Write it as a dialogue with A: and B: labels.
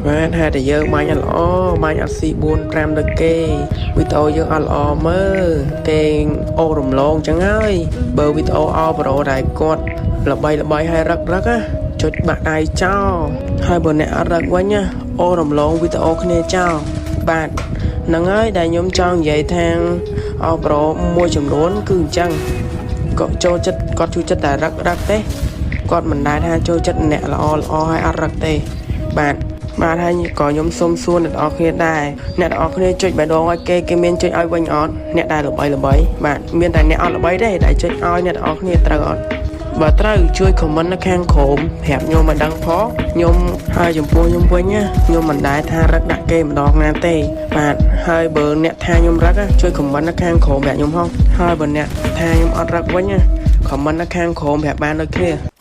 A: បាទហើយតែយើងបាញ់អត់ល្អបាញ់អត់ស៊ី4 5ដូចគេវីដេអូយើងអត់ល្អមើលគេអូរំលងចឹងហើយបើវីដេអូអប្រូដែលគាត់ល្បីហើយរឹកណាចុចបាក់ដៃចោលហើយបើអ្នកអត់រឹកវិញណាអូរំលងវីដេអូគ្នាចោលបាទហ្នឹងហើយដែលខ្ញុំចង់និយាយថាអប្រូមួយចំនួនគឺអញ្ចឹងគាត់ចូលចិត្តគាត់ជួយចិត្តតែរឹកទេគាត់មិនដែលថាចូលចិត្តអ្នកល្អហើយអត់រឹកទេបាទហើយក៏ខ្ញុំសុំសួរអ្នកនរគ្នាដែរអ្នកនរគ្នាចុចបេះដូងឲ្យគេមានចុចឲ្យវិញអត់អ្នកដែលល្បីបាទមានតែអ្នកអត់ល្បីទេដែលចុចឲ្យអ្នកនរគ្នាត្រូវអត់បើត្រូវជួយ comment នៅខាងក្រោមប្រាប់ខ្ញុំមកដឹងផងខ្ញុំហើយចំពោះខ្ញុំវិញណាខ្ញុំមិនដែលថារឹកដាក់គេម្ដងណាទេបាទហើយបើអ្នកថាខ្ញុំរឹកជួយ comment នៅខាងក្រោមប្រាប់ខ្ញុំផងហើយបើអ្នកថាខ្ញុំអត់រឹកវិញណា comment នៅខាងក្រោមប្រាប់បានដូចគ្នា